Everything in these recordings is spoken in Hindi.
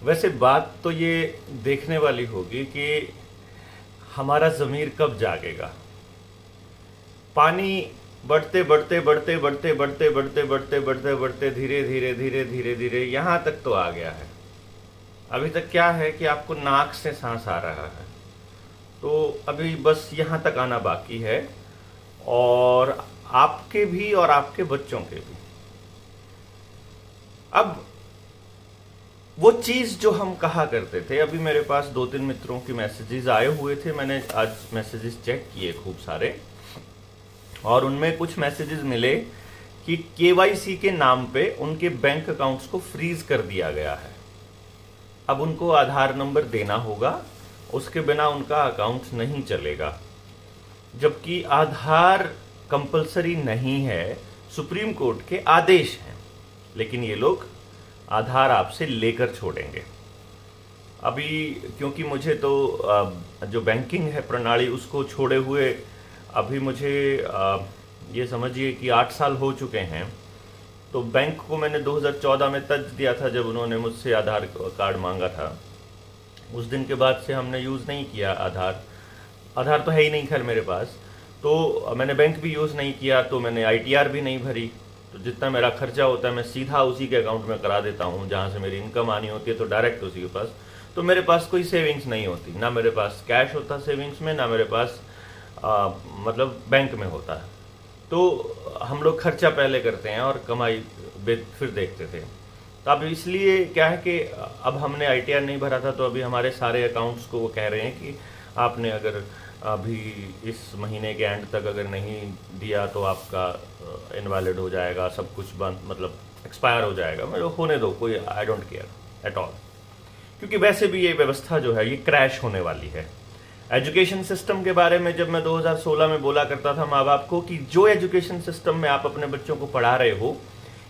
वैसे बात तो ये देखने वाली होगी कि हमारा ज़मीर कब जागेगा। पानी बढ़ते बढ़ते बढ़ते बढ़ते बढ़ते बढ़ते बढ़ते बढ़ते बढ़ते धीरे धीरे धीरे धीरे धीरे यहाँ तक तो आ गया है। अभी तक क्या है कि आपको नाक से सांस आ रहा है, तो अभी बस यहाँ तक आना बाकी है, और आपके भी और आपके बच्चों के भी। अब वो चीज जो हम कहा करते थे, अभी मेरे पास 2-3 मित्रों की मैसेजेस आए हुए थे, मैंने आज मैसेजेस चेक किए खूब सारे, और उनमें कुछ मैसेजेस मिले कि केवाईसी के नाम पे उनके बैंक अकाउंट्स को फ्रीज कर दिया गया है। अब उनको आधार नंबर देना होगा, उसके बिना उनका अकाउंट नहीं चलेगा। जबकि आधार कंपलसरी नहीं है, सुप्रीम कोर्ट के आदेश हैं, लेकिन ये लोग आधार आपसे लेकर छोड़ेंगे। अभी क्योंकि मुझे तो जो बैंकिंग है प्रणाली उसको छोड़े हुए अभी मुझे ये समझिए कि 8 साल हो चुके हैं। तो बैंक को मैंने 2014 में तज दिया था, जब उन्होंने मुझसे आधार कार्ड मांगा था। उस दिन के बाद से हमने यूज़ नहीं किया आधार तो है ही नहीं खैर मेरे पास, तो मैंने बैंक भी यूज़ नहीं किया, तो मैंने आईटीआर भी नहीं भरी। तो जितना मेरा खर्चा होता है मैं सीधा उसी के अकाउंट में करा देता हूँ, जहाँ से मेरी इनकम आनी होती है तो डायरेक्ट उसी के पास। तो मेरे पास कोई सेविंग्स नहीं होती, ना मेरे पास कैश होता सेविंग्स में, ना मेरे पास मतलब बैंक में होता है। तो हम लोग खर्चा पहले करते हैं और कमाई फिर देखते थे। तो अब इसलिए क्या है कि अब हमने आईटीआर नहीं भरा था, तो अभी हमारे सारे अकाउंट्स को वो कह रहे हैं कि आपने अगर अभी इस महीने के एंड तक अगर नहीं दिया तो आपका इनवैलिड हो जाएगा, सब कुछ बंद, मतलब एक्सपायर हो जाएगा। मतलब होने दो, कोई I don't care at all, क्योंकि वैसे भी ये व्यवस्था जो है ये क्रैश होने वाली है। एजुकेशन सिस्टम के बारे में जब मैं 2016 में बोला करता था माँ बाप को कि जो एजुकेशन सिस्टम में आप अपने बच्चों को पढ़ा रहे हो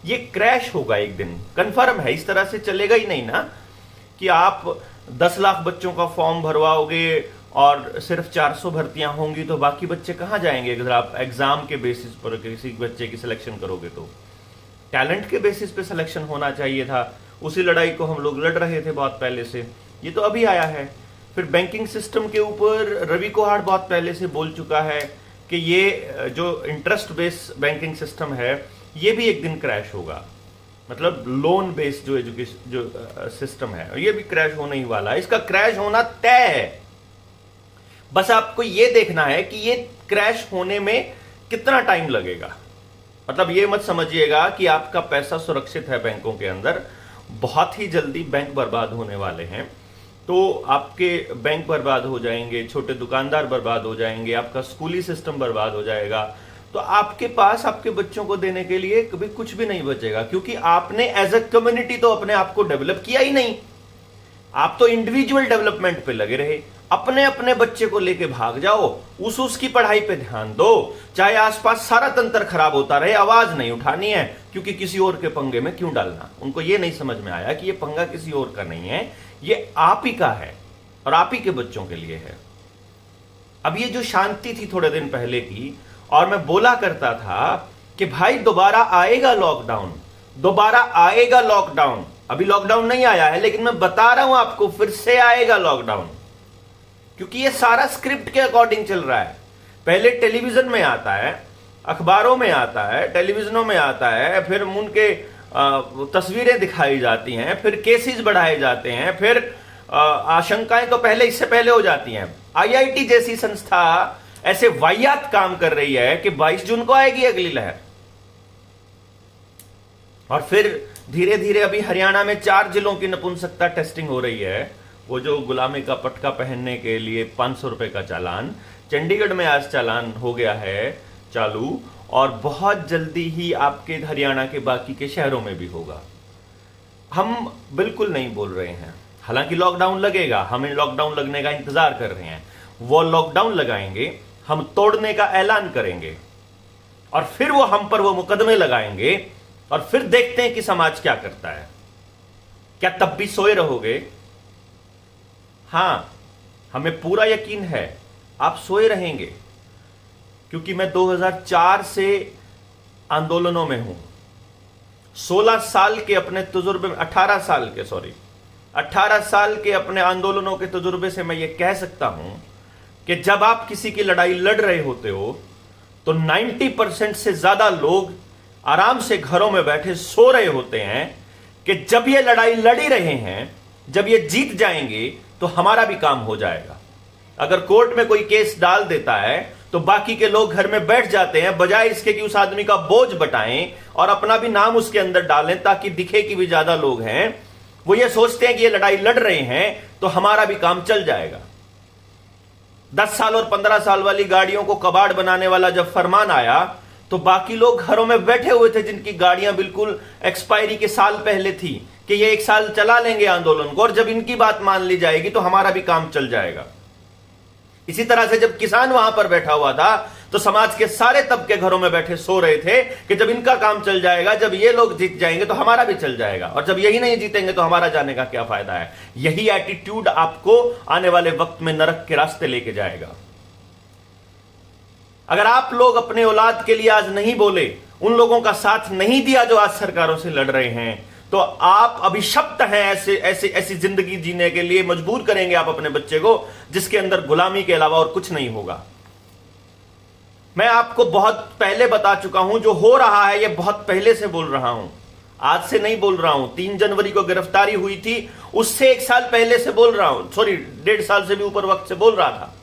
ये क्रैश होगा एक दिन, कंफर्म है। इस तरह से चलेगा ही नहीं ना कि आप 10 लाख बच्चों का फॉर्म भरवाओगे और सिर्फ 400 भर्तियां होंगी, तो बाकी बच्चे कहाँ जाएंगे? अगर आप एग्जाम के बेसिस पर किसी बच्चे की सिलेक्शन करोगे तो टैलेंट के बेसिस पे सिलेक्शन होना चाहिए था। उसी लड़ाई को हम लोग लड़ रहे थे बहुत पहले से, ये तो अभी आया है। फिर बैंकिंग सिस्टम के ऊपर रवि कोहाड़ बहुत पहले से बोल चुका है कि ये जो इंटरेस्ट बेस्ड बैंकिंग सिस्टम है ये भी एक दिन क्रैश होगा। मतलब लोन बेस्ड जो एजुकेशन जो सिस्टम है ये भी क्रैश होने ही वाला है। इसका क्रैश होना तय है। बस आपको ये देखना है कि ये क्रैश होने में कितना टाइम लगेगा। मतलब ये मत समझिएगा कि आपका पैसा सुरक्षित है बैंकों के अंदर, बहुत ही जल्दी बैंक बर्बाद होने वाले हैं। तो आपके बैंक बर्बाद हो जाएंगे, छोटे दुकानदार बर्बाद हो जाएंगे, आपका स्कूली सिस्टम बर्बाद हो जाएगा। तो आपके पास आपके बच्चों को देने के लिए कभी कुछ भी नहीं बचेगा, क्योंकि आपने एज अ कम्युनिटी तो अपने आप को डेवलप किया ही नहीं। आप तो इंडिविजुअल डेवलपमेंट पे लगे रहे। अपने अपने बच्चे को लेके भाग जाओ, उसकी पढ़ाई पे ध्यान दो, चाहे आसपास सारा तंत्र खराब होता रहे, आवाज नहीं उठानी है, क्योंकि किसी और के पंगे में क्यों डालना। उनको ये नहीं समझ में आया कि ये पंगा किसी और का नहीं है, ये आप ही का है और आप ही के बच्चों के लिए है। अब ये जो शांति थी थोड़े दिन पहले की, और मैं बोला करता था कि भाई दोबारा आएगा लॉकडाउन, दोबारा आएगा लॉकडाउन। अभी लॉकडाउन नहीं आया है, लेकिन मैं बता रहा हूं आपको फिर से आएगा लॉकडाउन, क्योंकि ये सारा स्क्रिप्ट के अकॉर्डिंग चल रहा है। पहले टेलीविजन में आता है, अखबारों में आता है, टेलीविजनों में आता है, फिर उनके तस्वीरें दिखाई जाती हैं, फिर केसेस बढ़ाए जाते हैं, फिर आशंकाएं तो पहले इससे पहले हो जाती हैं। आईआईटी जैसी संस्था ऐसे वाहियात काम कर रही है कि 22 जून को आएगी अगली लहर। और फिर धीरे धीरे अभी हरियाणा में 4 जिलों की नपुंसकता टेस्टिंग हो रही है। वो जो गुलामी का पटका पहनने के लिए 500 रुपए का चालान, चंडीगढ़ में आज चालान हो गया है चालू, और बहुत जल्दी ही आपके हरियाणा के बाकी के शहरों में भी होगा। हम बिल्कुल नहीं बोल रहे हैं, हालांकि लॉकडाउन लगेगा, हमें लॉकडाउन लगने का इंतजार कर रहे हैं। वो लॉकडाउन लगाएंगे, हम तोड़ने का ऐलान करेंगे, और फिर वो हम पर वो मुकदमे लगाएंगे, और फिर देखते हैं कि समाज क्या करता है। क्या तब भी सोए रहोगे? हां, हमें पूरा यकीन है आप सोए रहेंगे, क्योंकि मैं 2004 से आंदोलनों में हूं। 16 साल के अपने तजुर्बे में, 18 साल के, सॉरी 18 साल के अपने आंदोलनों के तजुर्बे से मैं ये कह सकता हूं कि जब आप किसी की लड़ाई लड़ रहे होते हो तो 90% से ज्यादा लोग आराम से घरों में बैठे सो रहे होते हैं कि जब ये लड़ाई लड़ी रहे हैं, जब ये जीत जाएंगे तो हमारा भी काम हो जाएगा। अगर कोर्ट में कोई केस डाल देता है तो बाकी के लोग घर में बैठ जाते हैं, बजाय इसके कि उस आदमी का बोझ बटाएं और अपना भी नाम उसके अंदर डालें ताकि दिखे कि भी ज्यादा लोग हैं। वो ये सोचते हैं कि ये लड़ाई लड़ रहे हैं तो हमारा भी काम चल जाएगा। 10 साल और 15 साल वाली गाड़ियों को कबाड़ बनाने वाला जब फरमान आया तो बाकी लोग घरों में बैठे हुए थे जिनकी गाड़ियां बिल्कुल एक्सपायरी के साल पहले थी कि ये 1 साल चला लेंगे आंदोलन को और जब इनकी बात मान ली जाएगी तो हमारा भी काम चल जाएगा। इसी तरह से जब किसान वहां पर बैठा हुआ था तो समाज के सारे तबके घरों में बैठे सो रहे थे कि जब इनका काम चल जाएगा, जब ये लोग जीत जाएंगे तो हमारा भी चल जाएगा, और जब यही नहीं जीतेंगे तो हमारा जाने का क्या फायदा है। यही एटीट्यूड आपको आने वाले वक्त में नरक के रास्ते लेके जाएगा। अगर आप लोग अपने औलाद के लिए आज नहीं बोले, उन लोगों का साथ नहीं दिया जो आज सरकारों से लड़ रहे हैं, तो आप अभिशप्त हैं। ऐसी जिंदगी जीने के लिए मजबूर करेंगे आप अपने बच्चे को जिसके अंदर गुलामी के अलावा और कुछ नहीं होगा। मैं आपको बहुत पहले बता चुका हूं, जो हो रहा है ये बहुत पहले से बोल रहा हूं, आज से नहीं बोल रहा हूं। 3 जनवरी को गिरफ्तारी हुई थी, उससे 1 साल पहले से बोल रहा हूं, सॉरी 1.5 साल से भी ऊपर वक्त से बोल रहा था।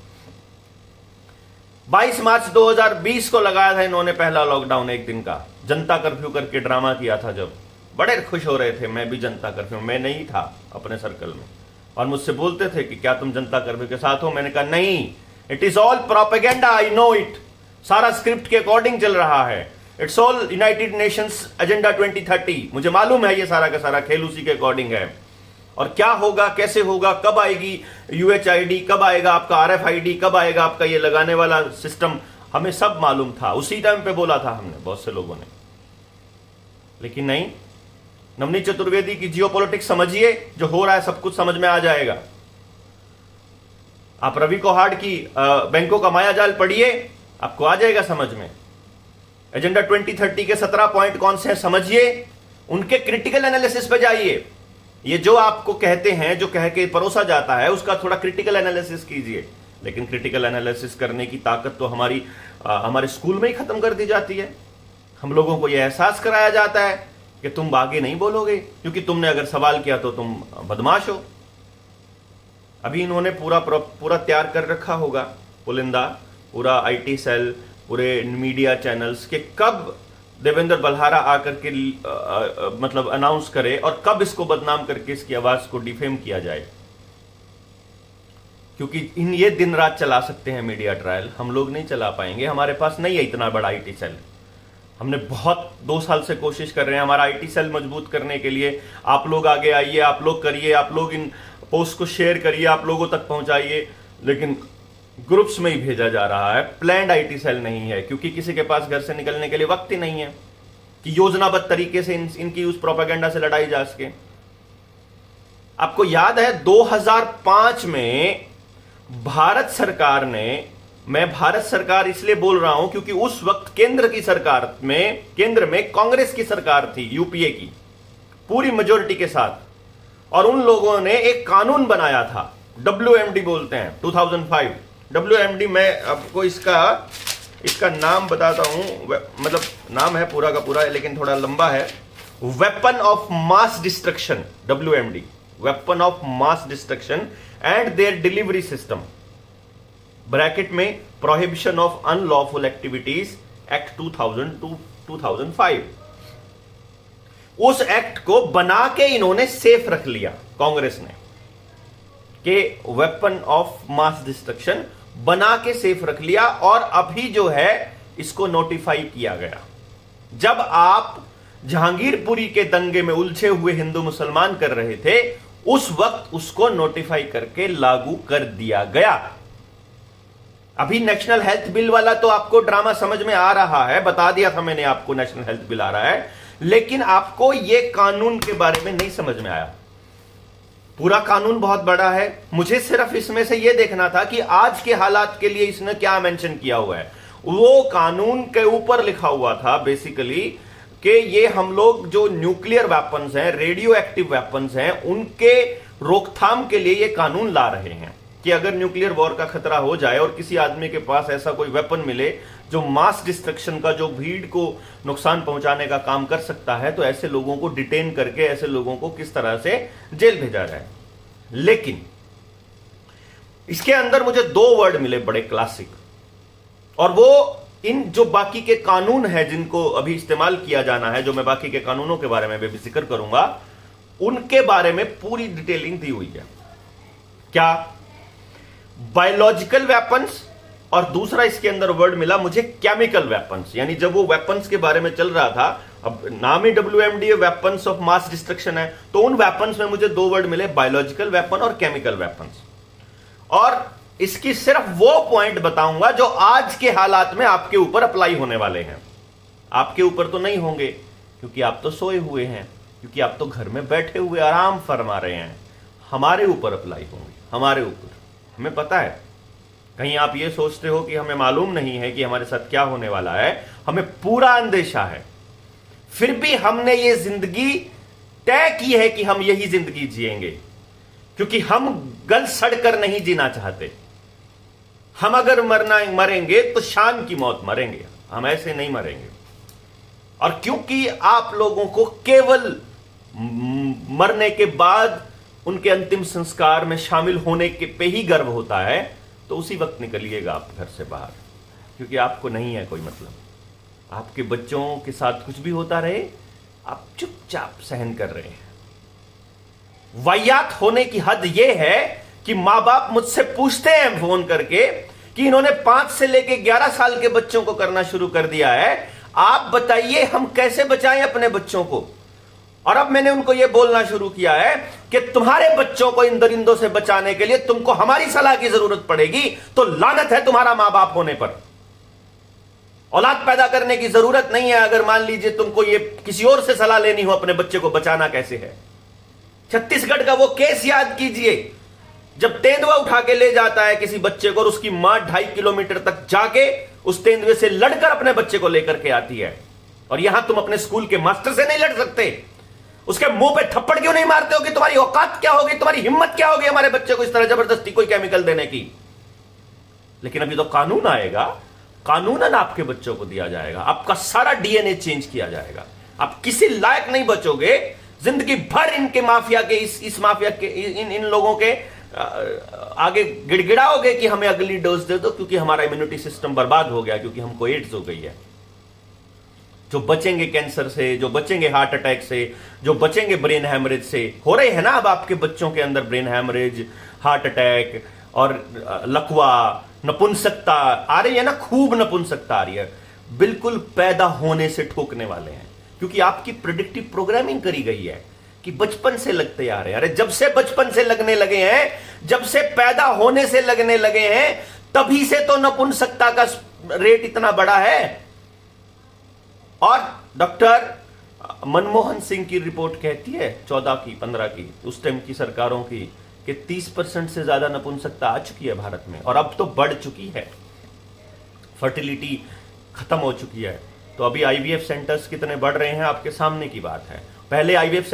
22 मार्च 2020 को लगाया था इन्होंने पहला लॉकडाउन, 1 दिन का जनता कर्फ्यू करके ड्रामा किया था। जब बड़े खुश हो रहे थे, मैं भी जनता कर्फ्यू, मैं नहीं था अपने सर्कल में, और मुझसे बोलते थे कि क्या तुम जनता कर्फ्यू के साथ हो। मैंने कहा नहीं, it is all propaganda, I know it. सारा स्क्रिप्ट के अकॉर्डिंग चल रहा है। It's all United Nations agenda 2030। मुझे मालूम है ये सारा का सारा खेल उसी के अकॉर्डिंग है। और क्या होगा, कैसे होगा, कब आएगी UHID, कब आएगा आपका RFID, कब आएगा आपका ये लगाने वाला सिस्टम, हमें सब मालूम था। उसी टाइम पे बोला था हमने, बहुत से लोगों ने। लेकिन नहीं, नवनीत चतुर्वेदी की जियोपॉलिटिक्स समझिए, जो हो रहा है सब कुछ समझ में आ जाएगा। आप रवि कोहाड़ की बैंकों का मायाजाल पढ़िए, आपको आ जाएगा समझ में। एजेंडा 2030 के 17 पॉइंट कौन से हैं समझिए, उनके क्रिटिकल एनालिसिस पे जाइए। ये जो आपको कहते हैं, जो कह के परोसा जाता है, उसका थोड़ा क्रिटिकल एनालिसिस कीजिए। लेकिन क्रिटिकल एनालिसिस करने की ताकत तो हमारे स्कूल में ही खत्म कर दी जाती है। हम लोगों को यह एहसास कराया जाता है कि तुम आगे नहीं बोलोगे क्योंकि तुमने अगर सवाल किया तो तुम बदमाश हो। अभी इन्होंने पूरा तैयार कर रखा होगा, पुलिंदा, पूरा IT सेल, पूरे मीडिया चैनल्स के कब देवेंद्र बल्हारा आकर के मतलब अनाउंस करे और कब इसको बदनाम करके इसकी आवाज को डिफेम किया जाए। क्योंकि ये दिन रात चला सकते हैं मीडिया ट्रायल, हम लोग नहीं चला पाएंगे, हमारे पास नहीं है इतना बड़ा IT सेल। हमने बहुत 2 साल से कोशिश कर रहे हैं हमारा IT सेल मजबूत करने के लिए। आप लोग आगे आइए, आप लोग करिए, आप लोग इन पोस्ट को शेयर करिए, आप लोगों तक पहुंचाइए, लेकिन ग्रुप्स में ही भेजा जा रहा है। प्लान्ड IT सेल नहीं है क्योंकि किसी के पास घर से निकलने के लिए वक्त ही नहीं है कि योजनाबद्ध तरीके से इनकी उस प्रोपेगेंडा से लड़ाई जा सके। आपको याद है 2005 में भारत सरकार ने, मैं भारत सरकार इसलिए बोल रहा हूं क्योंकि उस वक्त केंद्र में कांग्रेस की सरकार थी, UPA की पूरी मेजोरिटी के साथ, और उन लोगों ने एक कानून बनाया था, WMD बोलते हैं, 2005 WMD। मैं आपको इसका नाम बताता हूं, मतलब नाम है पूरा का पूरा लेकिन थोड़ा लंबा है। Weapon of mass destruction, WMD, weapon of mass destruction and their delivery system, bracket में prohibition of unlawful activities act 2005। उस एक्ट को बना के इन्होंने सेफ रख लिया कांग्रेस ने, कि वेपन ऑफ मास डिस्ट्रक्शन बना के सेफ रख लिया, और अभी जो है इसको नोटिफाई किया गया। जब आप जहांगीरपुरी के दंगे में उलझे हुए हिंदू मुसलमान कर रहे थे, उस वक्त उसको नोटिफाई करके लागू कर दिया गया। अभी नेशनल हेल्थ बिल वाला तो आपको ड्रामा समझ में आ रहा है, बता दिया था मैंने आपको नेशनल हेल्थ बिल आ रहा है, लेकिन आपको यह कानून के बारे में नहीं समझ में आया। पूरा कानून बहुत बड़ा है, मुझे सिर्फ इसमें से यह देखना था कि आज के हालात के लिए इसने क्या मेंशन किया हुआ है। वो कानून के ऊपर लिखा हुआ था बेसिकली कि ये हम लोग जो न्यूक्लियर वेपन्स हैं, रेडियो एक्टिव वेपन्स हैं, उनके रोकथाम के लिए ये कानून ला रहे हैं कि अगर न्यूक्लियर वॉर का खतरा हो जाए और किसी आदमी के पास ऐसा कोई वेपन मिले जो मास डिस्ट्रक्शन का, जो भीड़ को नुकसान पहुंचाने का काम कर सकता है, तो ऐसे लोगों को डिटेन करके ऐसे लोगों को किस तरह से जेल भेजा जाए। लेकिन इसके अंदर मुझे 2 वर्ड मिले बड़े क्लासिक, और वो इन जो बाकी के कानून है जिनको अभी इस्तेमाल किया जाना है, जो मैं बाकी के कानूनों के बारे में भी जिक्र करूंगा, उनके बारे में पूरी डिटेलिंग दी हुई है। क्या? बायोलॉजिकल वेपन्स, और दूसरा इसके अंदर वर्ड मिला मुझे केमिकल वेपन्स। यानी जब वो वेपन्स के बारे में चल रहा था, अब नाम ही WMD weapons of mass destruction है, तो उन वेपन्स में मुझे 2 वर्ड मिले, बायोलॉजिकल वेपन और केमिकल वेपन्स। और इसकी सिर्फ वो पॉइंट बताऊंगा जो आज के हालात में आपके ऊपर अप्लाई होने वाले हैं। आपके ऊपर तो नहीं होंगे क्योंकि आप तो सोए हुए हैं, क्योंकि आप तो घर में बैठे हुए आराम फरमा रहे हैं। हमारे ऊपर अप्लाई होंगे, हमारे ऊपर। हमें पता है, कहीं आप ये सोचते हो कि हमें मालूम नहीं है कि हमारे साथ क्या होने वाला है, हमें पूरा अंदेशा है। फिर भी हमने ये जिंदगी तय की है कि हम यही जिंदगी जिएंगे, क्योंकि हम गल सड़ कर नहीं जीना चाहते। हम अगर मरेंगे तो शान की मौत मरेंगे, हम ऐसे नहीं मरेंगे। और क्योंकि आप लोगों को केवल मरने के बाद उनके अंतिम संस्कार में शामिल होने के पे ही गर्व होता है, तो उसी वक्त निकलिएगा आप घर से बाहर, क्योंकि आपको नहीं है कोई मतलब। आपके बच्चों के साथ कुछ भी होता रहे, आप चुपचाप सहन कर रहे हैं। वाहियात होने की हद यह है कि मां बाप मुझसे पूछते हैं फोन करके कि इन्होंने 5 से लेके 11 साल के बच्चों को करना शुरू कर दिया है, आप बताइए हम कैसे बचाएं अपने बच्चों को। और अब मैंने उनको यह बोलना शुरू किया है कि तुम्हारे बच्चों को इन दरिंदों से बचाने के लिए तुमको हमारी सलाह की जरूरत पड़ेगी, तो लानत है तुम्हारा मां बाप होने पर। औलाद पैदा करने की जरूरत नहीं है अगर मान लीजिए तुमको ये किसी और से सलाह लेनी हो अपने बच्चे को बचाना कैसे है। छत्तीसगढ़ का वो केस याद कीजिए, जब तेंदुआ उठा के ले जाता है किसी बच्चे को और उसकी मां 2.5 किलोमीटर तक जाके उस तेंदुए से लड़कर अपने बच्चे को लेकर के आती है। और यहां तुम अपने स्कूल के मास्टर से नहीं लड़ सकते, उसके मुंह पे थप्पड़ क्यों नहीं मारते हो कि तुम्हारी औकात क्या होगी, तुम्हारी हिम्मत क्या होगी हमारे बच्चे को इस तरह जबरदस्ती कोई केमिकल देने की। लेकिन अभी तो कानून आएगा, कानूनन आपके बच्चों को दिया जाएगा, आपका सारा डीएनए चेंज किया जाएगा, आप किसी लायक नहीं बचोगे। जिंदगी भर इनके माफिया के इस माफिया के इन लोगों के आगे गिड़गिड़ाओगे कि हमें अगली डोज दे दो, क्योंकि हमारा इम्यूनिटी सिस्टम बर्बाद हो गया, क्योंकि हमको एड्स हो गई है। जो बचेंगे कैंसर से, जो बचेंगे हार्ट अटैक से, जो बचेंगे ब्रेन हैमरेज से, हो रहे हैं ना अब आपके बच्चों के अंदर ब्रेन हैमरेज, हार्ट अटैक और लकवा, नपुंसकता आ रही है ना, खूब नपुंसकता आ रही है। बिल्कुल पैदा होने से ठोकने वाले हैं, क्योंकि आपकी प्रेडिक्टिव प्रोग्रामिंग करी गई है कि बचपन से लगते आ रहे हैं। अरे जब से बचपन से लगने लगे हैं, जब से पैदा होने से लगने लगे हैं, तभी से तो नपुंसकता का रेट इतना बड़ा है। और डॉक्टर मनमोहन सिंह की रिपोर्ट कहती है 14 की 15 की उस टाइम की सरकारों की कि 30% से ज्यादा नपुंसकता आ चुकी है भारत में, और अब तो बढ़ चुकी है, फर्टिलिटी खत्म हो चुकी है। तो अभी आईवीएफ सेंटर्स कितने बढ़ रहे हैं आपके सामने की बात है। पहले आईवीएफ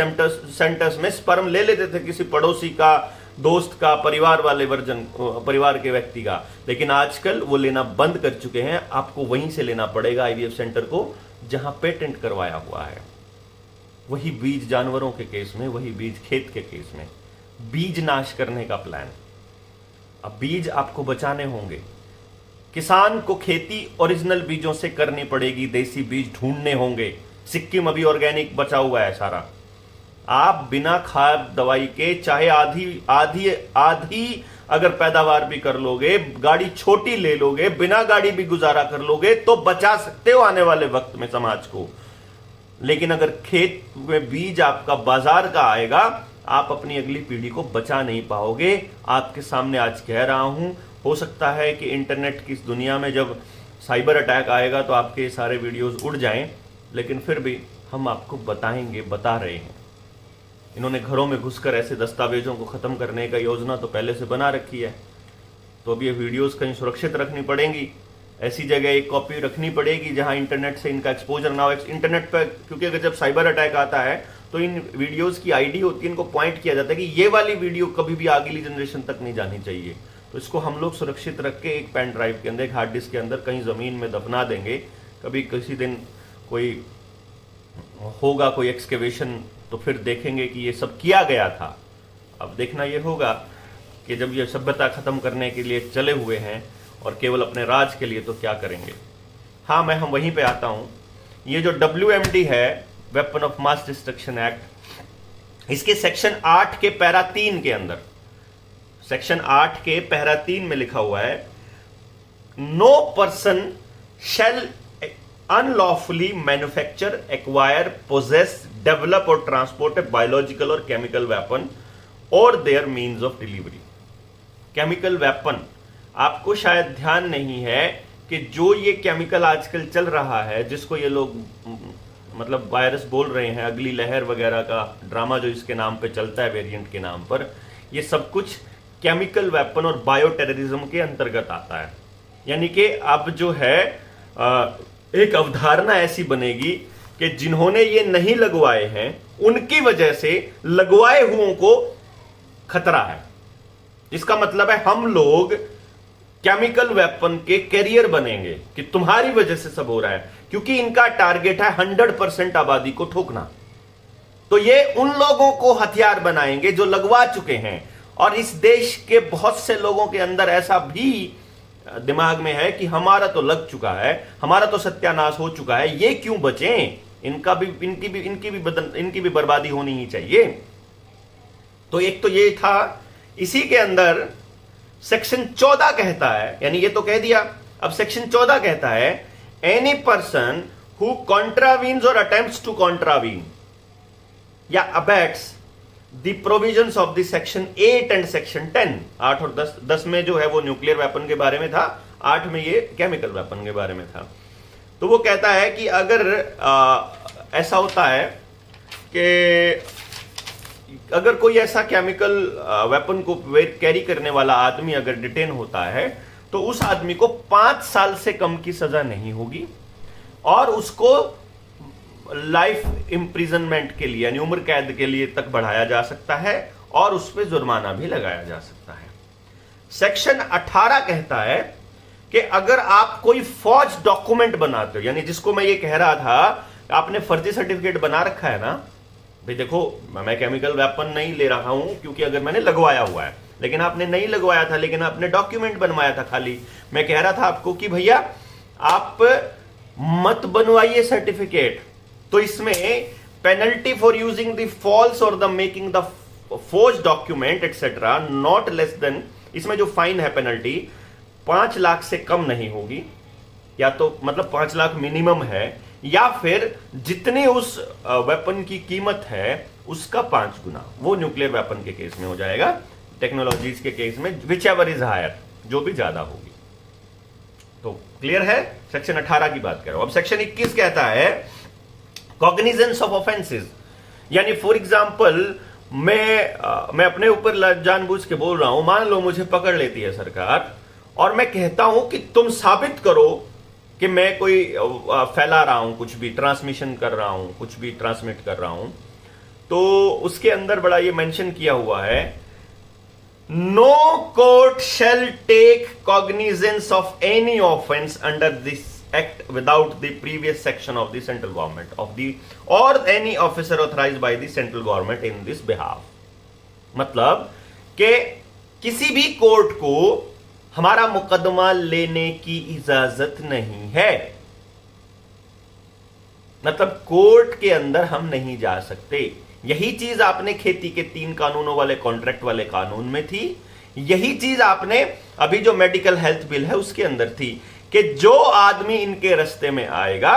सेंटर्स में स्पर्म ले लेते थे किसी पड़ोसी का, दोस्त का, परिवार वाले वर्जन, परिवार के व्यक्ति का, लेकिन आजकल वो लेना बंद कर चुके हैं। आपको वहीं से लेना पड़ेगा आईवीएफ सेंटर को जहां पेटेंट करवाया हुआ है। वही बीज जानवरों के केस में, वही बीज खेत के केस में, बीज नाश करने का प्लान। अब बीज आपको बचाने होंगे, किसान को खेती ओरिजिनल बीजों से करनी पड़ेगी, देसी बीज ढूंढने होंगे। सिक्किम अभी ऑर्गेनिक बचा हुआ है सारा। आप बिना खाद दवाई के चाहे आधी आधी आधी अगर पैदावार भी कर लोगे, गाड़ी छोटी ले लोगे, बिना गाड़ी भी गुजारा कर लोगे, तो बचा सकते हो आने वाले वक्त में समाज को। लेकिन अगर खेत में बीज आपका बाजार का आएगा, आप अपनी अगली पीढ़ी को बचा नहीं पाओगे। आपके सामने आज कह रहा हूं, हो सकता है कि इंटरनेट की इस दुनिया में जब साइबर अटैक आएगा तो आपके सारे वीडियोस उड़ जाएं, लेकिन फिर भी हम आपको बताएंगे, बता रहे हैं। इन्होंने घरों में घुसकर ऐसे दस्तावेजों को खत्म करने का योजना तो पहले से बना रखी है, तो अब ये वीडियोस कहीं सुरक्षित रखनी पड़ेंगी। ऐसी जगह एक कॉपी रखनी पड़ेगी जहां इंटरनेट से इनका एक्सपोजर ना हो। इंटरनेट पर, क्योंकि अगर जब साइबर अटैक आता है तो इन वीडियोस की आईडी होती है, इनको पॉइंट किया जाता है कि ये वाली वीडियो कभी भी अगली जनरेशन तक नहीं जानी चाहिए। तो इसको हम लोग सुरक्षित रख के एक पेन ड्राइव के अंदर, एक हार्ड डिस्क के अंदर कहीं जमीन में दफना देंगे। कभी किसी दिन कोई होगा कोई एक्सकेवेशन तो फिर देखेंगे कि ये सब किया गया था। अब देखना ये होगा कि जब ये सभ्यता खत्म करने के लिए चले हुए हैं और केवल अपने राज के लिए, तो क्या करेंगे। हाँ, मैं हम वहीं पे आता हूं। ये जो WMD है, weapon of mass destruction act, इसके सेक्शन 8 के पैरा 3 के अंदर, सेक्शन 8 के पैरा 3 में लिखा हुआ है, no person shall unlawfully manufacture, acquire, possess, develop or transport a biological or chemical weapon or their means of delivery. Chemical weapon, आपको शायद ध्यान नहीं है कि जो ये केमिकल आजकल चल रहा है, जिसको ये लोग मतलब वायरस बोल रहे हैं, अगली लहर वगैरह का ड्रामा जो इसके नाम पे चलता है, वेरिएंट के नाम पर, ये सब कुछ केमिकल वेपन और बायो टेररिज्म के अंतर्गत आता है। यानी कि अब जो है एक अवधारणा ऐसी बनेगी कि जिन्होंने ये नहीं लगवाए हैं उनकी वजह से लगवाए हुओं को खतरा है। इसका मतलब है हम लोग केमिकल वेपन के कैरियर बनेंगे कि तुम्हारी वजह से सब हो रहा है, क्योंकि इनका टारगेट है 100% आबादी को ठोकना। तो ये उन लोगों को हथियार बनाएंगे जो लगवा चुके हैं, और इस देश के बहुत से लोगों के अंदर ऐसा भी दिमाग में है कि हमारा तो लग चुका है, हमारा तो सत्यानाश हो चुका है, ये क्यों बचें, इनकी भी बर्बादी होनी ही चाहिए। तो एक तो ये था। इसी के अंदर सेक्शन 14 कहता है, यानी ये तो कह दिया, अब सेक्शन 14 कहता है, एनी पर्सन हु कॉन्ट्रावीन्स और अटेम्प्ट्स टू कॉन्ट्रावीन या abets the provisions of the section 8 and section 10, 8 और 10, 10 में जो है वो न्यूक्लियर वेपन के बारे में था, 8 में ये केमिकल वेपन के बारे में था। तो वो कहता है कि अगर ऐसा होता है कि अगर कोई ऐसा केमिकल वेपन को कैरी करने वाला आदमी अगर डिटेन होता है, तो उस आदमी को 5 साल से कम की सजा नहीं होगी, और उसको लाइफ इम्प्रिजनमेंट के लिए यानी उम्र कैद के लिए तक बढ़ाया जा सकता है, और उस पर जुर्माना भी लगाया जा सकता है। सेक्शन 18 कहता है कि अगर आप कोई फौज डॉक्यूमेंट बनाते हो, यानी जिसको मैं ये कह रहा था, आपने फर्जी सर्टिफिकेट बना रखा है ना भाई, देखो मैं केमिकल वेपन नहीं ले रहा हूं क्योंकि अगर मैंने लगवाया हुआ है, लेकिन आपने नहीं लगवाया था, लेकिन आपने डॉक्यूमेंट बनवाया था खाली। मैं कह रहा था आपको कि भैया आप मत बनवाइए सर्टिफिकेट। तो इसमें penalty for using the false और the making the forge document etcetera not less than, इसमें जो फाइन है पेनल्टी 5 लाख से कम नहीं होगी, या तो मतलब 5 लाख मिनिमम है, या फिर जितनी उस वेपन की कीमत है उसका 5 गुना। वो न्यूक्लियर वेपन के केस में हो जाएगा, टेक्नोलॉजीज के केस में विच एवर इज हायर, जो भी ज्यादा होगी। तो क्लियर है, सेक्शन 18 की बात कर रहा हूं। अब सेक्शन 21 कहता है कॉग्निजेंस ऑफ ऑफेंसेस, यानी फॉर एग्जाम्पल मैं अपने ऊपर जानबूझ के बोल रहा हूं, मान लो मुझे पकड़ लेती है सरकार और मैं कहता हूं कि तुम साबित करो कि मैं कोई फैला रहा हूं, कुछ भी ट्रांसमिशन कर रहा हूं, कुछ भी ट्रांसमिट कर रहा हूं, तो उसके अंदर बड़ा ये मेंशन किया हुआ है, no court shall take cognizance of any offence under this act without the previous section of the central government of the और any officer authorised by the central government in this behalf. मतलब कि किसी भी कोर्ट को हमारा मुकदमा लेने की इजाजत नहीं है, मतलब कोर्ट के अंदर हम नहीं जा सकते। यही चीज आपने खेती के 3 कानूनों वाले कॉन्ट्रैक्ट वाले कानून में थी, यही चीज आपने अभी जो मेडिकल हेल्थ बिल है उसके अंदर थी, कि जो आदमी इनके रास्ते में आएगा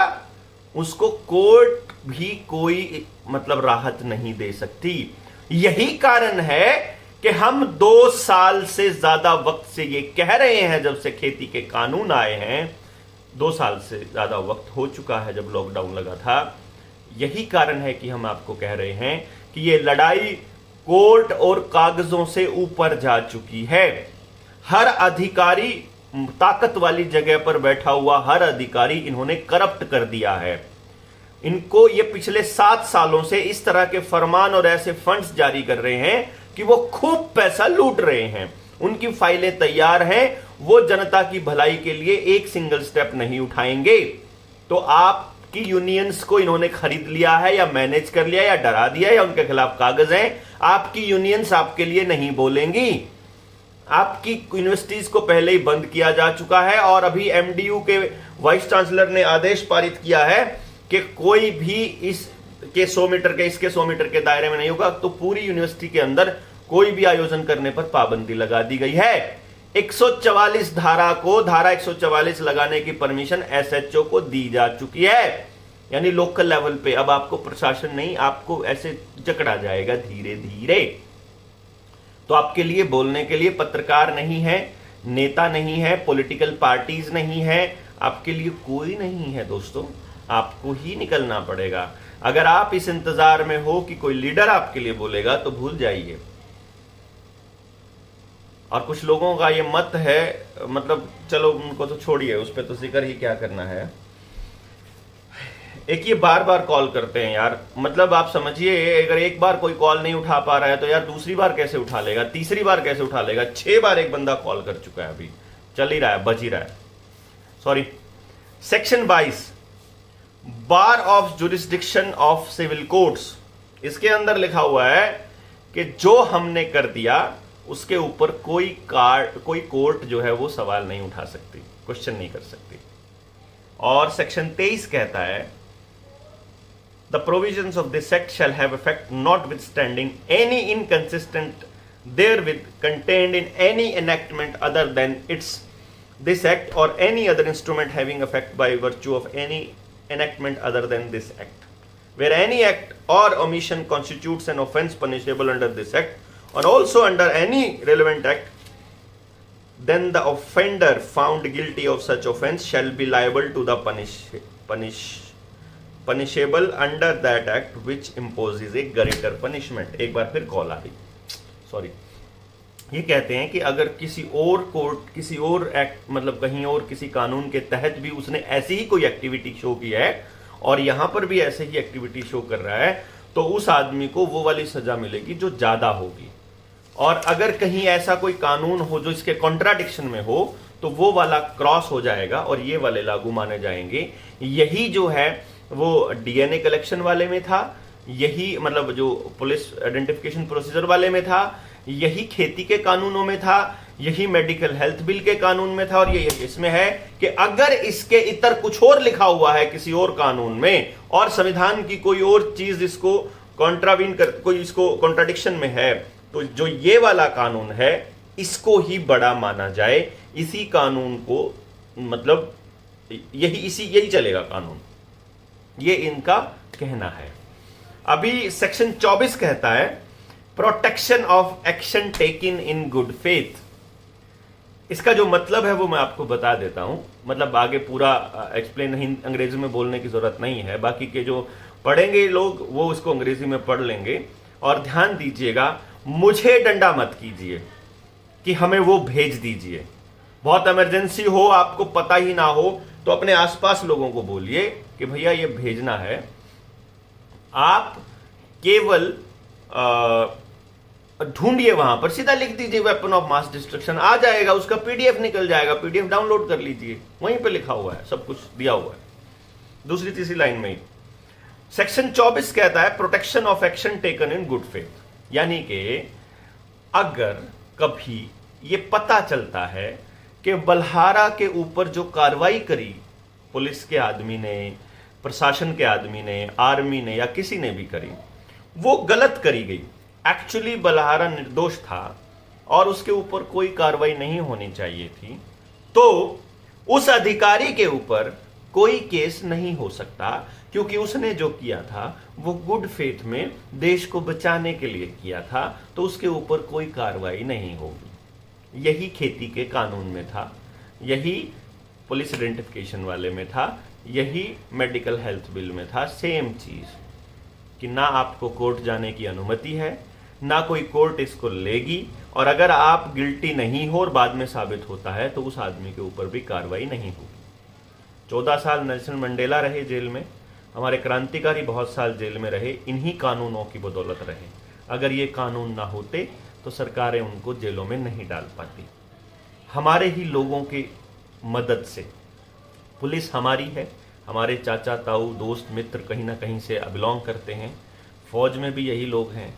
उसको कोर्ट भी कोई मतलब राहत नहीं दे सकती। यही कारण है कि हम 2 साल से ज्यादा वक्त से ये कह रहे हैं, जब से खेती के कानून आए हैं 2 साल से ज्यादा वक्त हो चुका है जब लॉकडाउन लगा था। यही कारण है कि हम आपको कह रहे हैं कि ये लड़ाई कोर्ट और कागजों से ऊपर जा चुकी है। हर अधिकारी, ताकत वाली जगह पर बैठा हुआ हर अधिकारी इन्होंने करप्ट कर दिया है। इनको ये पिछले 7 सालों से इस तरह के फरमान और ऐसे फंड्स जारी कर रहे हैं कि वो खूब पैसा लूट रहे हैं। उनकी फाइलें तैयार हैं, वो जनता की भलाई के लिए एक सिंगल स्टेप नहीं उठाएंगे। तो आपकी यूनियंस को इन्होंने खरीद लिया है या मैनेज कर लिया या डरा दिया या उनके खिलाफ कागज हैं। आपकी यूनियंस आपके लिए नहीं बोलेंगी। आपकी यूनिवर्सिटीज को पहले ही बंद किया जा चुका है और अभी एमडीयू के वाइस चांसलर ने आदेश पारित किया है कि कोई भी इसके 100 मीटर के इसके 100 मीटर के दायरे में नहीं होगा। तो पूरी यूनिवर्सिटी के अंदर कोई भी आयोजन करने पर पाबंदी लगा दी गई है। 144 धारा 144 लगाने की परमिशन एसएचओ को दी जा चुकी है। यानी लोकल लेवल पे अब आपको प्रशासन नहीं, आपको ऐसे जकड़ा जाएगा धीरे धीरे। तो आपके लिए बोलने के लिए पत्रकार नहीं है, नेता नहीं है, पॉलिटिकल पार्टीज नहीं है, आपके लिए कोई नहीं है दोस्तों। आपको ही निकलना पड़ेगा। अगर आप इस इंतजार में हो कि कोई लीडर आपके लिए बोलेगा तो भूल जाइए। और कुछ लोगों का ये मत है, मतलब चलो उनको तो छोड़िए, उस पर तो जिक्र ही क्या करना है। एक ये बार बार कॉल करते हैं यार, मतलब आप समझिए, अगर एक बार कोई कॉल नहीं उठा पा रहा है तो यार दूसरी बार कैसे उठा लेगा, तीसरी बार कैसे उठा लेगा। 6 बार एक बंदा कॉल कर चुका है, अभी चल ही रहा है, बज ही रहा है। Sorry. Section 22 bar of jurisdiction of civil courts, इसके अंदर लिखा हुआ है कि जो हमने कर दिया उसके ऊपर कोई कोर्ट जो है वो सवाल नहीं उठा सकती, क्वेश्चन नहीं कर सकती। और सेक्शन 23 कहता है the provisions of this act shall have effect notwithstanding any inconsistent therewith contained in any enactment other than this act or any other instrument having effect by virtue of any enactment other than this act. Where any act or omission constitutes an offence punishable under this act or also under any relevant act, then the offender found guilty of such offence shall be liable to the punishable under that act which imposes a greater punishment. एक बार फिर कॉल आ रही, सॉरी। ये कहते हैं कि अगर किसी और कोर्ट, किसी और एक्ट, मतलब कहीं और किसी कानून के तहत भी उसने ऐसी ही कोई एक्टिविटी शो की है और यहां पर भी ऐसे ही एक्टिविटी शो कर रहा है, तो उस आदमी को वो वाली सजा मिलेगी जो ज्यादा होगी। और अगर कहीं ऐसा कोई कानून हो जो इसके कॉन्ट्राडिक्शन में हो तो वो वाला क्रॉस हो जाएगा और ये वाले लागू माने जाएंगे। यही जो है वो डीएनए कलेक्शन वाले में था, यही मतलब जो पुलिस आइडेंटिफिकेशन प्रोसीजर वाले में था, यही खेती के कानूनों में था, यही मेडिकल हेल्थ बिल के कानून में था, और ये इसमें है कि अगर इसके इतर कुछ और लिखा हुआ है किसी और कानून में और संविधान की कोई और चीज इसको कॉन्ट्रावीन कर, कोई इसको कॉन्ट्राडिक्शन में है, तो जो ये वाला कानून है इसको ही बड़ा माना जाए। इसी कानून को मतलब यही चलेगा कानून, ये इनका कहना है। अभी सेक्शन 24 कहता है protection of action taken in good faith. इसका जो मतलब है वो मैं आपको बता देता हूं, मतलब आगे पूरा एक्सप्लेन नहीं, अंग्रेजी में बोलने की जरूरत नहीं है, बाकी के जो पढ़ेंगे लोग वो इसको अंग्रेजी में पढ़ लेंगे। और ध्यान दीजिएगा, मुझे डंडा मत कीजिए कि हमें वो भेज दीजिए। बहुत इमरजेंसी हो, आपको पता ही ना हो, तो अपने आसपास लोगों को बोलिए कि भैया ये भेजना है। आप केवल ढूंढिए, वहां पर सीधा लिख दीजिए वेपन ऑफ मास डिस्ट्रक्शन, आ जाएगा, उसका पीडीएफ निकल जाएगा, पीडीएफ डाउनलोड कर लीजिए, वहीं पे लिखा हुआ है, सब कुछ दिया हुआ है, दूसरी तीसरी लाइन में ही। सेक्शन 24 कहता है protection of action taken in good faith, यानी कि अगर कभी ये पता चलता है कि बलहारा के ऊपर जो कार्रवाई करी पुलिस के आदमी ने, प्रशासन के आदमी ने, आर्मी ने या किसी ने भी करी, वो गलत करी गई, एक्चुअली बलहारा निर्दोष था और उसके ऊपर कोई कार्रवाई नहीं होनी चाहिए थी, तो उस अधिकारी के ऊपर कोई केस नहीं हो सकता, क्योंकि उसने जो किया था वो गुड फेथ में देश को बचाने के लिए किया था, तो उसके ऊपर कोई कार्रवाई नहीं होगी। यही खेती के कानून में था, यही पुलिस आइडेंटिफिकेशन वाले में था, यही मेडिकल हेल्थ बिल में था, सेम चीज कि ना आपको कोर्ट जाने की अनुमति है, ना कोई कोर्ट इसको लेगी, और अगर आप गिल्टी नहीं हो और बाद में साबित होता है तो उस आदमी के ऊपर भी कार्रवाई नहीं होगी। 14 साल नेल्सन मंडेला रहे जेल में, हमारे क्रांतिकारी बहुत साल जेल में रहे, इन्हीं कानूनों की बदौलत रहे। अगर ये कानून ना होते तो सरकारें उनको जेलों में नहीं डाल पाती। हमारे ही लोगों की मदद से पुलिस हमारी है, हमारे चाचा ताऊ दोस्त मित्र कहीं ना कहीं से बिलोंग करते हैं, फौज में भी यही लोग हैं,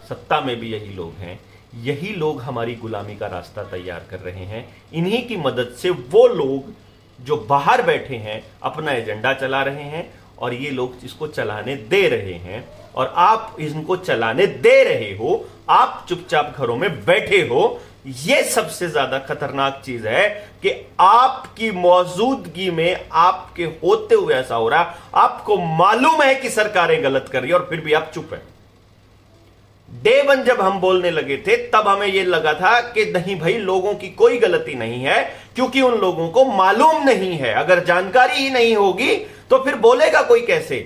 सत्ता में भी यही लोग हैं। यही लोग हमारी गुलामी का रास्ता तैयार कर रहे हैं। इन्हीं की मदद से वो लोग जो बाहर बैठे हैं अपना एजेंडा चला रहे हैं, और ये लोग इसको चलाने दे रहे हैं, और आप इनको चलाने दे रहे हो, आप चुपचाप घरों में बैठे हो। ये सबसे ज्यादा खतरनाक चीज है कि आपकी मौजूदगी में, आपके होते हुए ऐसा हो रहा। आपको मालूम है कि सरकारें गलत कर रही है और फिर भी आप चुप है। डे वन जब हम बोलने लगे थे तब हमें यह लगा था कि नहीं भाई, लोगों की कोई गलती नहीं है, क्योंकि उन लोगों को मालूम नहीं है। अगर जानकारी ही नहीं होगी तो फिर बोलेगा कोई कैसे।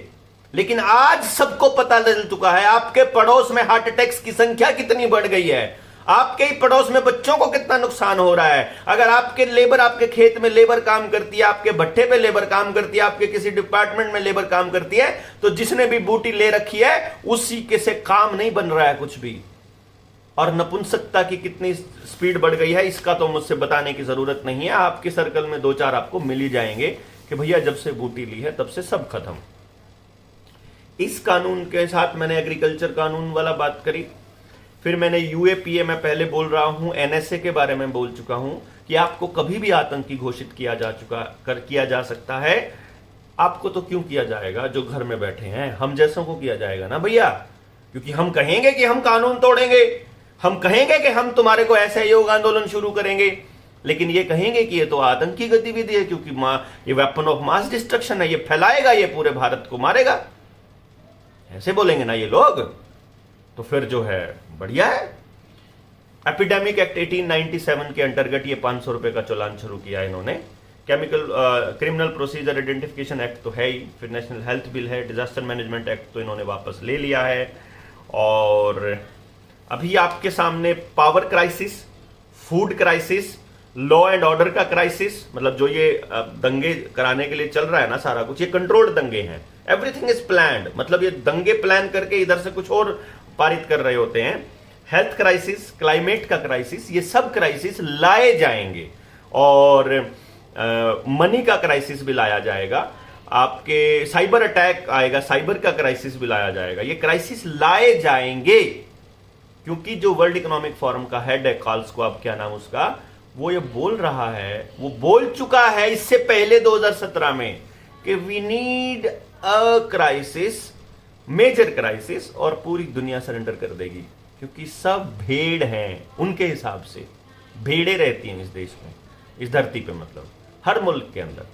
लेकिन आज सबको पता चल चुका है आपके पड़ोस में हार्ट अटैक्स की संख्या कितनी बढ़ गई है, आपके ही पड़ोस में बच्चों को कितना नुकसान हो रहा है। अगर आपके लेबर, आपके खेत में लेबर काम करती है, आपके भट्टे पे लेबर काम करती है, आपके किसी डिपार्टमेंट में लेबर काम करती है, तो जिसने भी बूटी ले रखी है उसी के से काम नहीं बन रहा है कुछ भी। और नपुंसकता की कितनी स्पीड बढ़ गई है इसका तो मुझसे बताने की जरूरत नहीं है। आपके सर्कल में 2-4 आपको मिल ही जाएंगे कि भैया जब से बूटी ली है तब से सब खत्म। इस कानून के साथ मैंने एग्रीकल्चर कानून वाला बात करी, फिर मैंने यूएपीए में पहले बोल रहा हूं, एनएसए के बारे में बोल चुका हूं कि आपको कभी भी आतंकी घोषित किया जा सकता है। आपको तो क्यों किया जाएगा, जो घर में बैठे हैं हम जैसों को किया जाएगा ना भैया, क्योंकि हम कहेंगे कि हम कानून तोड़ेंगे, हम कहेंगे कि हम तुम्हारे को ऐसे योग आंदोलन शुरू करेंगे, लेकिन ये कहेंगे कि ये तो आतंकी गतिविधि है क्योंकि ये वेपन ऑफ मास डिस्ट्रक्शन है, ये फैलाएगा, ये पूरे भारत को मारेगा। ऐसे बोलेंगे ना ये लोग, तो फिर जो है बढ़िया है। एपिडेमिक एक्ट 1897 के अंतर्गत ये 500 रुपए का चालान शुरू किया इन्होंने। क्रिमिनल प्रोसीजर आइडेंटिफिकेशन एक्ट तो है ही, फिर नेशनल हेल्थ बिल है, डिजास्टर मैनेजमेंट एक्ट तो इन्होंने वापस ले लिया है, और अभी आपके सामने power crisis, food crisis, law and order का क्राइसिस, मतलब जो ये दंगे कराने के लिए चल रहा है ना सारा कुछ, ये कंट्रोल्ड दंगे हैं। एवरीथिंग इज प्लान्ड, मतलब ये दंगे प्लान करके इधर से कुछ और पारित कर रहे होते हैं। हेल्थ क्राइसिस, क्लाइमेट का क्राइसिस, ये सब क्राइसिस लाए जाएंगे, और मनी का क्राइसिस भी लाया जाएगा, आपके साइबर अटैक आएगा, साइबर का क्राइसिस भी लाया जाएगा। ये क्राइसिस लाए जाएंगे क्योंकि जो वर्ल्ड इकोनॉमिक फोरम का हेड है, कॉल्स को, अब क्या नाम उसका, वो ये बोल रहा है, वो बोल चुका है इससे पहले 2017 में कि we need a crisis, major crisis, और पूरी दुनिया सरेंडर कर देगी क्योंकि सब भेड़ हैं। उनके हिसाब से भेड़ें रहती हैं इस देश में, इस धरती पे, मतलब हर मुल्क के अंदर,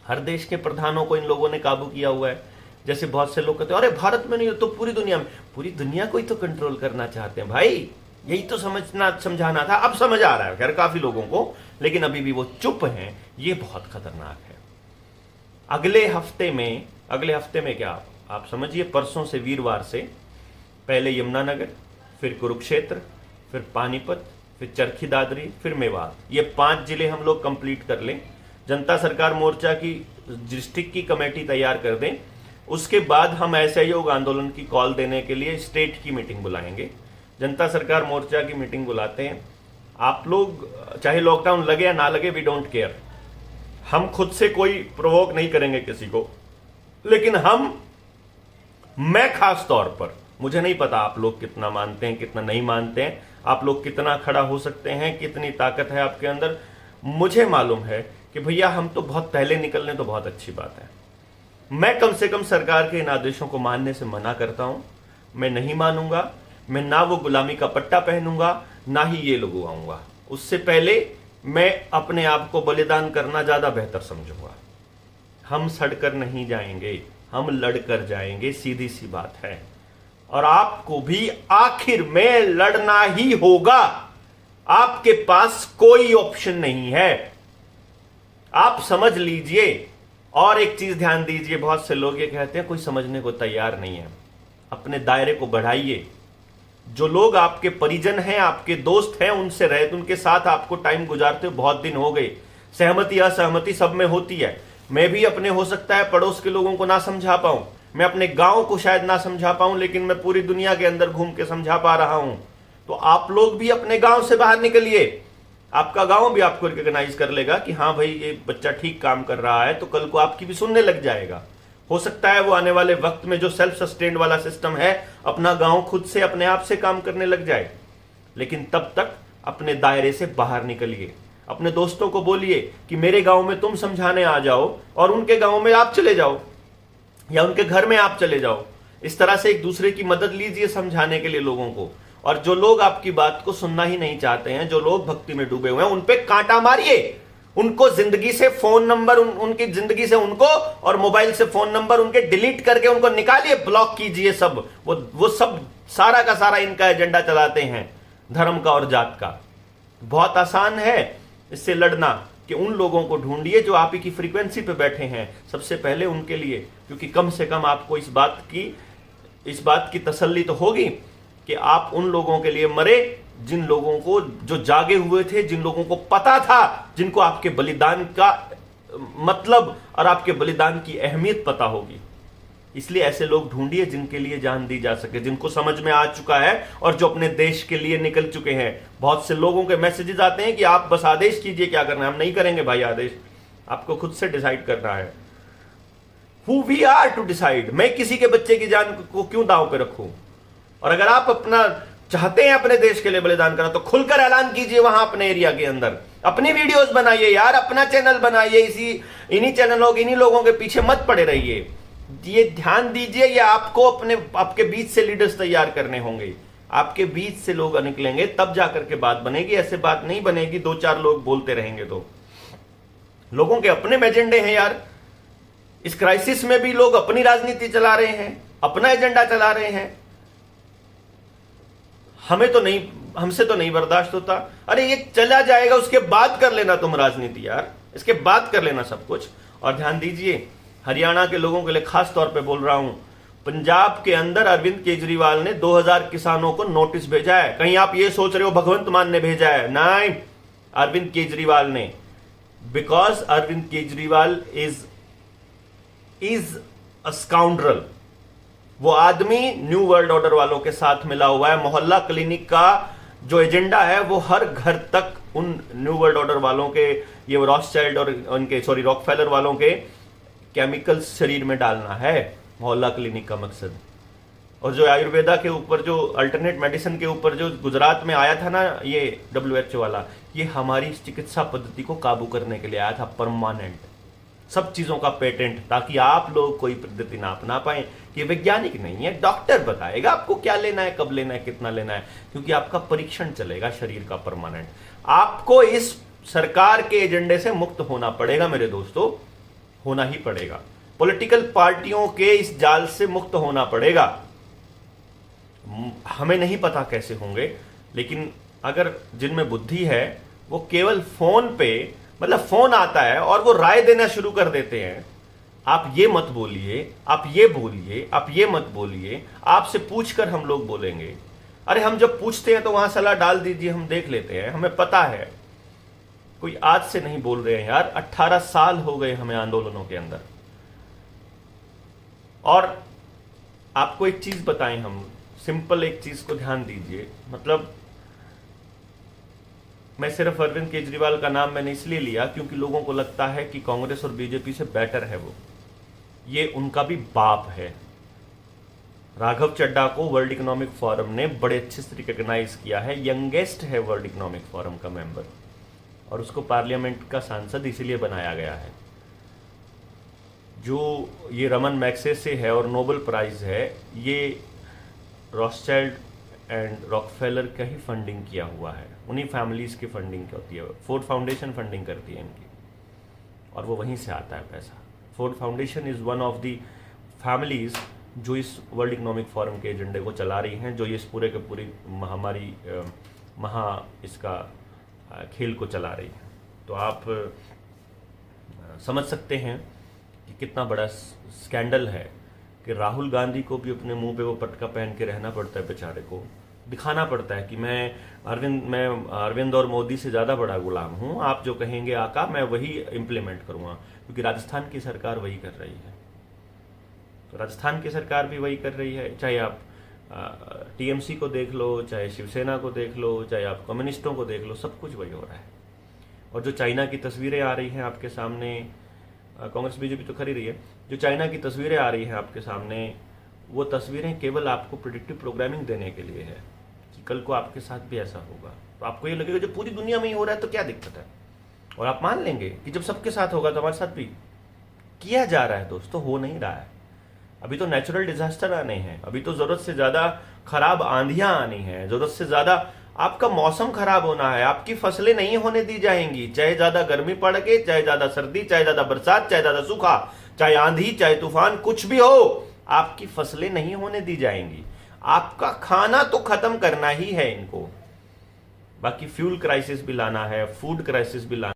हर देश के प्रधानों को इन लोगों ने काबू किया हुआ है। जैसे बहुत से लोग कहते हैं अरे भारत में नहीं तो पूरी दुनिया में, पूरी दुनिया को ही तो कंट्रोल करना चाहते हैं भाई, यही तो समझाना था। अब समझ आ रहा है खैर काफी लोगों को, लेकिन अभी भी वो चुप हैं। ये बहुत खतरनाक है। अगले हफ्ते में क्या आप समझिए, परसों से, वीरवार से, पहले यमुनानगर, फिर कुरुक्षेत्र, फिर पानीपत, फिर चरखी दादरी, फिर मेवात, ये 5 जिले हम लोग कंप्लीट कर लें। जनता सरकार मोर्चा की डिस्ट्रिक्ट की कमेटी तैयार कर दें, उसके बाद हम ऐसे योग आंदोलन की कॉल देने के लिए स्टेट की मीटिंग बुलाएंगे। जनता सरकार मोर्चा की मीटिंग बुलाते हैं। आप लोग चाहे लॉकडाउन लगे या ना लगे, वी डोंट केयर, हम खुद से कोई प्रोवोक नहीं करेंगे किसी को, लेकिन मैं खास तौर पर, मुझे नहीं पता आप लोग कितना मानते हैं कितना नहीं मानते हैं, आप लोग कितना खड़ा हो सकते हैं, कितनी ताकत है आपके अंदर। मुझे मालूम है कि भैया हम तो बहुत पहले निकलने तो बहुत अच्छी बात है। मैं कम से कम सरकार के इन आदेशों को मानने से मना करता हूं। मैं नहीं मानूंगा, मैं ना वो गुलामी का पट्टा पहनूंगा, ना ही ये लगवाऊंगा। उससे पहले मैं अपने आप को बलिदान करना ज्यादा बेहतर समझूंगा। हम सड़कर नहीं जाएंगे, हम लड़कर जाएंगे, सीधी सी बात है। और आपको भी आखिर में लड़ना ही होगा, आपके पास कोई ऑप्शन नहीं है, आप समझ लीजिए। और एक चीज ध्यान दीजिए, बहुत से लोग ये कहते हैं कोई समझने को तैयार नहीं है। अपने दायरे को बढ़ाइए। जो लोग आपके परिजन हैं, आपके दोस्त हैं, उनके साथ आपको टाइम गुजारते हुए बहुत दिन हो गए। सहमति असहमति सब में होती है, मैं भी अपने हो सकता है पड़ोस के लोगों को ना समझा पाऊं, मैं अपने गांव को शायद ना समझा पाऊं, लेकिन मैं पूरी दुनिया के अंदर घूम के समझा पा रहा हूं। तो आप लोग भी अपने गांव से बाहर निकलिए, आपका गांव भी आपको रिकॉग्नाइज कर लेगा कि हाँ भाई ये बच्चा ठीक काम कर रहा है, तो कल को आपकी भी सुनने लग जाएगा। हो सकता है वो आने वाले वक्त में जो सेल्फ सस्टेन्ड वाला सिस्टम है, अपना गांव खुद से अपने आप से काम करने लग जाए। लेकिन तब तक अपने दायरे से बाहर निकलिए, अपने दोस्तों को बोलिए कि मेरे गांव में तुम समझाने आ जाओ और उनके गांव में आप चले जाओ या उनके घर में आप चले जाओ। इस तरह से एक दूसरे की मदद लीजिए समझाने के लिए लोगों को। और जो लोग आपकी बात को सुनना ही नहीं चाहते हैं, जो लोग भक्ति में डूबे हुए हैं, उन पे कांटा मारिए, उनको जिंदगी से फोन नंबर उनकी जिंदगी से उनको और मोबाइल से फोन नंबर उनके डिलीट करके उनको निकालिए, ब्लॉक कीजिए सब। वो सब सारा का सारा इनका एजेंडा चलाते हैं, धर्म का और जात का। बहुत आसान है इससे लड़ना कि उन लोगों को ढूंढिए जो आप ही की फ्रीक्वेंसी पे बैठे हैं, सबसे पहले उनके लिए। क्योंकि कम से कम आपको इस बात की तसल्ली तो होगी कि आप उन लोगों के लिए मरे जिन लोगों को, जो जागे हुए थे, जिन लोगों को पता था, जिनको आपके बलिदान का मतलब और आपके बलिदान की अहमियत पता होगी। इसलिए ऐसे लोग ढूंढिए जिनके लिए जान दी जा सके, जिनको समझ में आ चुका है और जो अपने देश के लिए निकल चुके हैं। बहुत से लोगों के मैसेजेस आते हैं कि आप बस आदेश कीजिए क्या करना है। हम नहीं करेंगे भाई आदेश, आपको खुद से डिसाइड करना है। Who we are to decide। मैं किसी के बच्चे की जान को क्यों दांव पे रखूं? और अगर आप अपना चाहते हैं अपने देश के लिए बलिदान करना, तो खुलकर ऐलान कीजिए वहां अपने एरिया के अंदर। अपनी वीडियोस बनाइए यार, अपना चैनल बनाइए, इन्हीं चैनलों इन्हीं लोगों के पीछे मत पड़े रहिए। ये ध्यान दीजिए, ये आपके बीच से लीडर्स तैयार करने होंगे, आपके बीच से लोग निकलेंगे, तब जाकर के बात बनेगी। ऐसे बात नहीं बनेगी दो चार लोग बोलते रहेंगे तो। लोगों के अपने एजेंडे हैं यार। इस क्राइसिस में भी लोग अपनी राजनीति चला रहे हैं, अपना एजेंडा चला रहे हैं। हमसे तो नहीं बर्दाश्त होता। अरे ये चला जाएगा, उसके बाद कर लेना तुम राजनीति यार, इसके बाद कर लेना सब कुछ। और ध्यान दीजिए, हरियाणा के लोगों के लिए खास तौर पे बोल रहा हूं, पंजाब के अंदर अरविंद केजरीवाल ने 2000 किसानों को नोटिस भेजा है। कहीं आप ये सोच रहे हो भगवंत मान ने भेजा है? नहीं, अरविंद केजरीवाल ने। Because Arvind Kejriwal is a scoundrel. वो आदमी न्यू वर्ल्ड ऑर्डर वालों के साथ मिला हुआ है। मोहल्ला क्लिनिक का जो एजेंडा है वो हर घर तक उन न्यू वर्ल्ड ऑर्डर वालों के, ये रॉथशाइल्ड और रॉकफेलर वालों के केमिकल्स शरीर में डालना है मोहल्ला क्लिनिक का मकसद। और जो आयुर्वेदा के ऊपर, जो अल्टरनेट मेडिसिन के ऊपर जो गुजरात में आया था ना ये WHO वाला, ये हमारी चिकित्सा पद्धति को काबू करने के लिए आया था, परमानेंट, सब चीजों का पेटेंट, ताकि आप लोग कोई पद्धति ना अपना पाए। कि वैज्ञानिक नहीं है, डॉक्टर बताएगा आपको क्या लेना है, कब लेना है, कितना लेना है, क्योंकि आपका परीक्षण चलेगा शरीर का परमानेंट। आपको इस सरकार के एजेंडे से मुक्त होना पड़ेगा मेरे दोस्तों, होना ही पड़ेगा। पॉलिटिकल पार्टियों के इस जाल से मुक्त होना पड़ेगा। हमें नहीं पता कैसे होंगे, लेकिन अगर जिनमें बुद्धि है वो केवल फोन पे, मतलब फोन आता है और वो राय देना शुरू कर देते हैं। आप ये मत बोलिए, आप ये बोलिए, आप ये मत बोलिए, आपसे पूछकर हम लोग बोलेंगे। अरे हम जब पूछते हैं तो वहां सलाह डाल दीजिए, हम देख लेते हैं, हमें पता है। कोई आज से नहीं बोल रहे हैं यार, 18 साल हो गए हमें आंदोलनों के अंदर। और आपको एक चीज बताएं, हम सिंपल एक चीज को ध्यान दीजिए। मतलब मैं सिर्फ अरविंद केजरीवाल का नाम मैंने इसलिए लिया क्योंकि लोगों को लगता है कि कांग्रेस और बीजेपी से बेटर है वो। ये उनका भी बाप है। राघव चड्ढा को वर्ल्ड इकोनॉमिक फोरम ने बड़े अच्छे से रिकॉग्नाइज किया है, यंगेस्ट है वर्ल्ड इकोनॉमिक फोरम का मेंबर, और उसको पार्लियामेंट का सांसद इसीलिए बनाया गया है। जो ये रमन मैग्सेसे है और नोबेल प्राइज है, ये रॉथशाइल्ड एंड रॉकफेलर का ही फंडिंग किया हुआ है, उन्हीं फैमिलीज की फंडिंग होती है। फोर्ड फाउंडेशन फंडिंग करती है इनकी, और वो वहीं से आता है पैसा। Ford foundation is one of the families जो इस वर्ल्ड इकोनॉमिक फोरम के एजेंडे को चला रही हैं, जो इस पूरे के पूरी महामारी इसका खेल को चला रही है। तो आप समझ सकते हैं कि कितना बड़ा स्कैंडल है कि राहुल गांधी को भी अपने मुंह पे वो पटका पहन के रहना पड़ता है, बेचारे को दिखाना पड़ता है कि मैं अरविंद और मोदी से ज़्यादा बड़ा गुलाम हूँ। आप जो कहेंगे आका, मैं वही इम्प्लीमेंट करूँगा। क्योंकि राजस्थान की सरकार वही कर रही है। तो राजस्थान की सरकार भी वही कर रही है, चाहे आप टीएमसी को देख लो, चाहे शिवसेना को देख लो, चाहे आप कम्युनिस्टों को देख लो, सब कुछ वही हो रहा है। और जो चाइना की तस्वीरें आ रही हैं आपके सामने, कांग्रेस बीजेपी तो खरी रही है, जो चाइना की तस्वीरें आ रही हैं आपके सामने, वो तस्वीरें केवल आपको प्रेडिक्टिव प्रोग्रामिंग देने के लिए है कि कल को आपके साथ भी ऐसा होगा। तो आपको ये लगेगा जो पूरी दुनिया में ही हो रहा है तो क्या दिक्कत है, और आप मान लेंगे कि जब सबके साथ होगा तो हमारे साथ भी किया जा रहा है। दोस्तों, हो नहीं रहा है। अभी तो नेचुरल डिजास्टर आने हैं, अभी तो जरूरत से ज्यादा खराब आंधियां आनी है, जरूरत से ज्यादा आपका मौसम खराब होना है, आपकी फसलें नहीं होने दी जाएंगी। चाहे ज्यादा गर्मी पड़ के, चाहे ज्यादा सर्दी, चाहे ज्यादा बरसात, चाहे ज्यादा सूखा, चाहे आंधी, चाहे तूफान, कुछ भी हो, आपकी फसलें नहीं होने दी जाएंगी। आपका खाना तो खत्म करना ही है इनको। बाकी फ्यूल क्राइसिस भी लाना है, फूड क्राइसिस भी लाना